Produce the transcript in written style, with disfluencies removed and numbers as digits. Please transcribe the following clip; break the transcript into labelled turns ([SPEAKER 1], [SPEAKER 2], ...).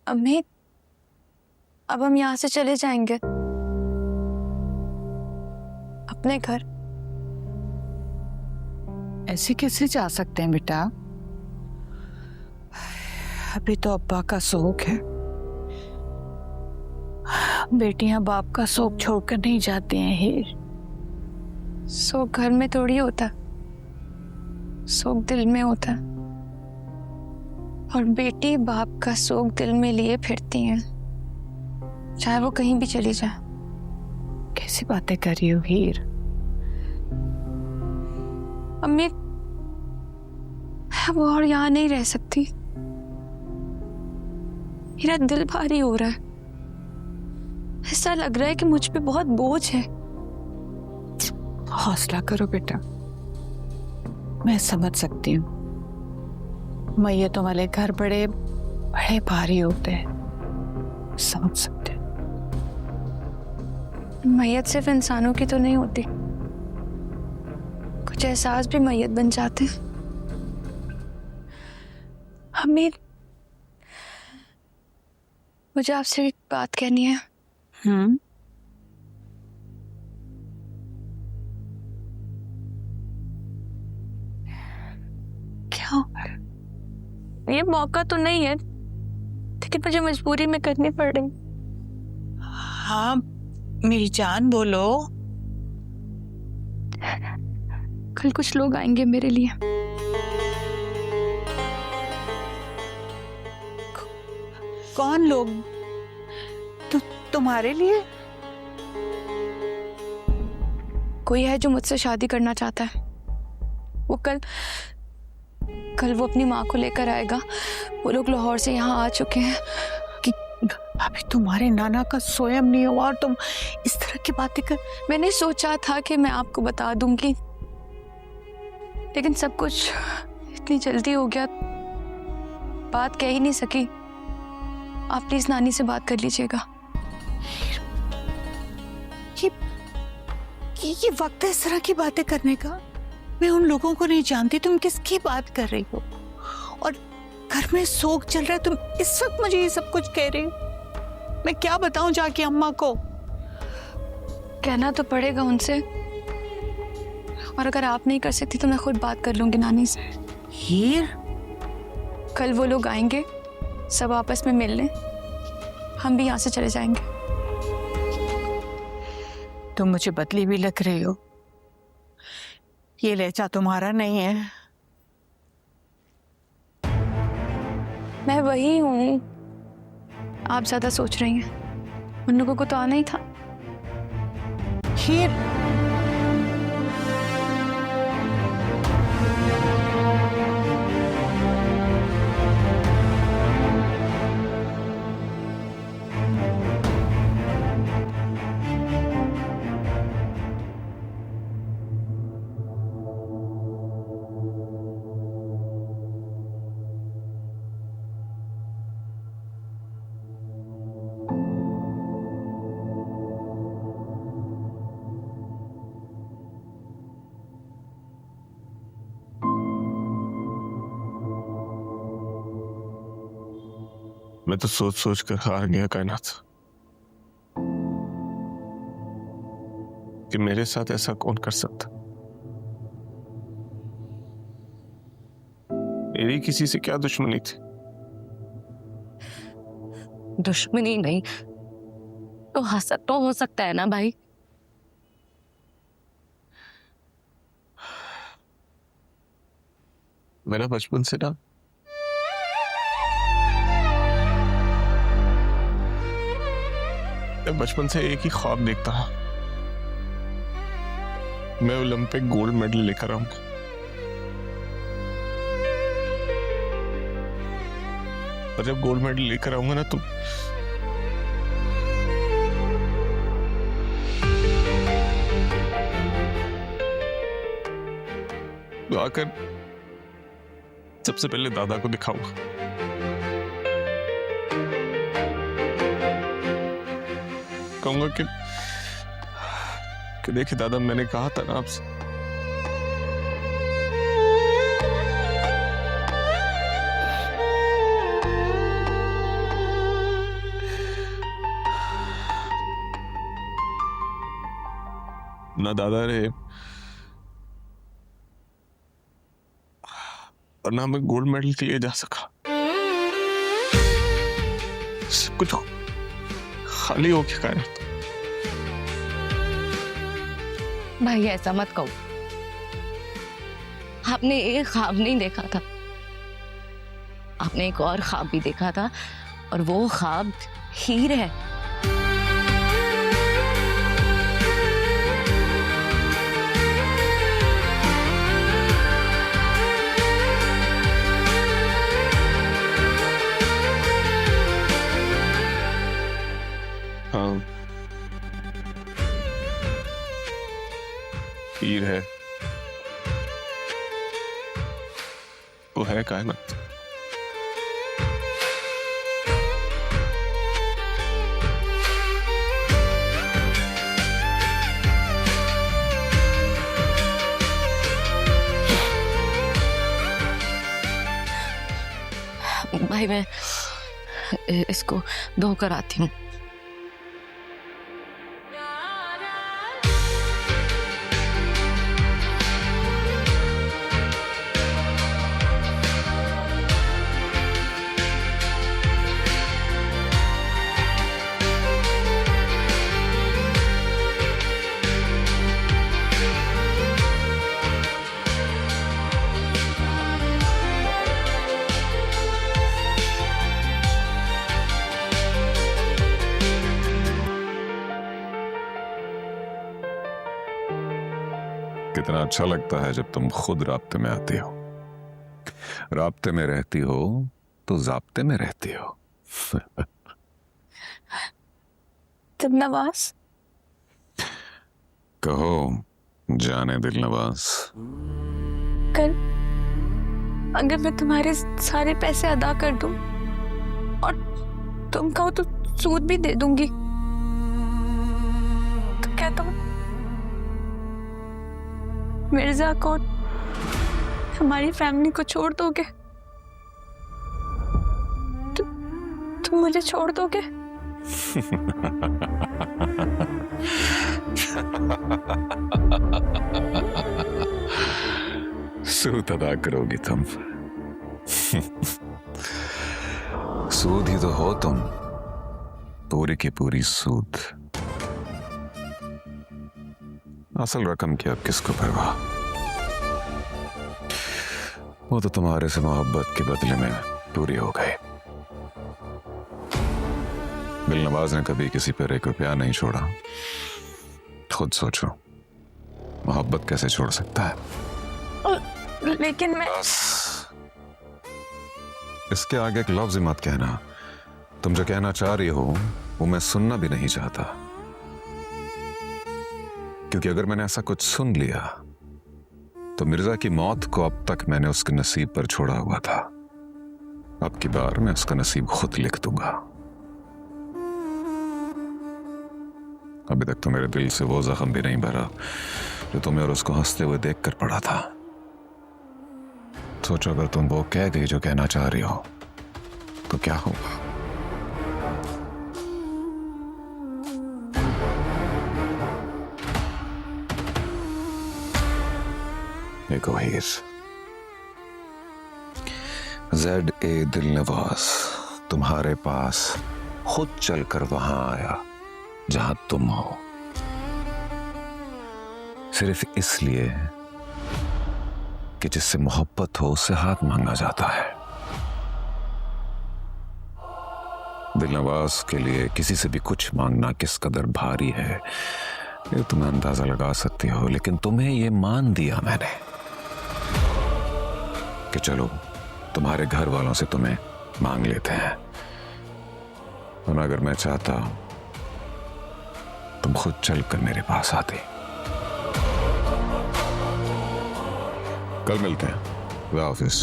[SPEAKER 1] अम्मी, अब हम यहाँ से चले जाएंगे अपने घर।
[SPEAKER 2] ऐसे कैसे जा सकते हैं बेटा? अभी तो अब्बा का शौक है। बेटियां बाप का शौक छोड़कर नहीं जाती हैं हीर।
[SPEAKER 1] शौक घर में थोड़ी होता, शौक दिल में होता। और बेटी बाप का शौक दिल में लिए फिरती हैं, चाहे वो कहीं भी चली जाए।
[SPEAKER 2] कैसी बातें कर रही हो हीर?
[SPEAKER 1] अम्मी, अब और यहाँ नहीं रह सकती। मेरा दिल भारी हो रहा है। ऐसा लग रहा है कि मुझ पे बहुत बोझ है।
[SPEAKER 2] हौसला करो बेटा, मैं समझ सकती हूँ। मैयतों वाले घर बड़े बड़े भारी होते हैं, समझ सकते हैं।
[SPEAKER 1] मैयत सिर्फ इंसानों की तो नहीं होती, कुछ एहसास भी मैयत बन जाते हैं। अम्मी, मुझे आपसे एक बात कहनी है।
[SPEAKER 2] क्या?
[SPEAKER 1] ये मौका तो नहीं है, लेकिन मुझे मजबूरी में करनी पड़ रही।
[SPEAKER 2] हाँ मेरी जान, बोलो।
[SPEAKER 1] कल कुछ लोग आएंगे मेरे लिए।
[SPEAKER 2] कौन लोग? तुम्हारे लिए?
[SPEAKER 1] कोई है जो मुझसे शादी करना चाहता है। वो कल वो अपनी माँ को लेकर आएगा। वो लोग लाहौर से यहाँ आ चुके हैं।
[SPEAKER 2] कि अभी तुम्हारे नाना का स्वयं नहीं हुआ और तुम इस तरह की बातें कर।
[SPEAKER 1] मैंने सोचा था कि मैं आपको बता दूंगी, लेकिन सब कुछ इतनी जल्दी हो गया, बात कह ही नहीं सकी। आप प्लीज नानी से बात कर लीजिएगा।
[SPEAKER 2] ये वक्त है इस तरह की बातें करने का? मैं उन लोगों को नहीं जानती, तुम किसकी बात कर रही हो? और घर में शोक चल रहा है, तुम इस वक्त मुझे ये सब कुछ कह रही हो? मैं क्या बताऊं जाके अम्मा को?
[SPEAKER 1] कहना तो पड़ेगा उनसे, और अगर आप नहीं कर सकती तो मैं खुद बात कर लूंगी नानी से।
[SPEAKER 2] हीर,
[SPEAKER 1] कल वो लोग आएंगे, सब आपस में मिल लें, हम भी यहाँ से चले जाएंगे।
[SPEAKER 2] तुम मुझे बदली भी लग रही हो। ये लहजा तुम्हारा नहीं है।
[SPEAKER 1] मैं वही हूँ, आप ज्यादा सोच रही हैं। उन लोगों को तो आना ही था।
[SPEAKER 2] हीर,
[SPEAKER 3] मैं तो सोच सोच कर हार गया कायनात कि मेरे साथ ऐसा कौन कर सकता। मेरी किसी से क्या दुश्मनी थी?
[SPEAKER 4] दुश्मनी नहीं तो हसद तो हो सकता है ना भाई।
[SPEAKER 3] मेरा बचपन से ना मैं बचपन से एक ही ख्वाब देखता था, मैं ओलंपिक गोल्ड मेडल लेकर आऊंगा। और जब गोल्ड मेडल लेकर आऊंगा ना, तो आकर सबसे पहले दादा को दिखाऊंगा। कहूंगा कि देखिए दादा, मैंने कहा था ना आपसे, ना दादा रहे और ना मैं गोल्ड मेडल के लिए जा सका। सब कुछ खाली हो गया कायनात।
[SPEAKER 4] भाई ऐसा मत कहो, आपने एक ख्वाब नहीं देखा था, आपने एक और ख्वाब भी देखा था, और वो ख्वाब हीर है।
[SPEAKER 3] हाँ, हीर है, वो है कायनात।
[SPEAKER 4] भाई मैं इसको धोकर आती हूँ।
[SPEAKER 5] कितना अच्छा लगता है जब तुम खुद राब्ते में आती हो। राब्ते में रहती हो तो जाब्ते में रहती हो।
[SPEAKER 1] दिलनवाज,
[SPEAKER 5] कहो जाने दिलनवाज।
[SPEAKER 1] कल अगर मैं तुम्हारे सारे पैसे अदा कर दूं और तुम कहो तो सूद भी दे दूंगी, तो क्या तुम मिर्जा को, हमारी फैमिली को छोड़ दोगे? तुम मुझे छोड़ दोगे?
[SPEAKER 5] सूद अदा करोगी तुम। सूद ही तो हो तुम, पूरी की पूरी सूद। असल रकम की अब किसको परवाह, वो तो तुम्हारे से मोहब्बत के बदले में पूरी हो गई। दिलनवाज ने कभी किसी पर 1 रुपया नहीं छोड़ा। खुद सोचो, मोहब्बत कैसे छोड़ सकता है?
[SPEAKER 1] लेकिन मैं
[SPEAKER 5] बस इसके आगे एक लफ्ज मत कहना। तुम जो कहना चाह रही हो वो मैं सुनना भी नहीं चाहता, क्योंकि अगर मैंने ऐसा कुछ सुन लिया तो मिर्जा की मौत को अब तक मैंने उसके नसीब पर छोड़ा हुआ था। अब की बार मैं उसका नसीब खुद लिख दूंगा। अभी तक तो मेरे दिल से वो जख्म भी नहीं भरा जो तुम्हें और उसको हंसते हुए देखकर पड़ा था। सोचो अगर तुम वो कह गई जो कहना चाह रही हो तो क्या होगा? देखो हीर, ZA दिलनवाज तुम्हारे पास खुद चलकर वहां आया जहां तुम हो, सिर्फ इसलिए कि जिससे मोहब्बत हो उससे हाथ मांगा जाता है। दिलनवाज के लिए किसी से भी कुछ मांगना किस कदर भारी है ये तुम अंदाजा लगा सकती हो, लेकिन तुम्हें ये मान दिया मैंने कि चलो तुम्हारे घर वालों से तुम्हें मांग लेते हैं। और अगर मैं चाहता तुम खुद चलकर मेरे पास आते। कल मिलते हैं। खुदा हाफिज।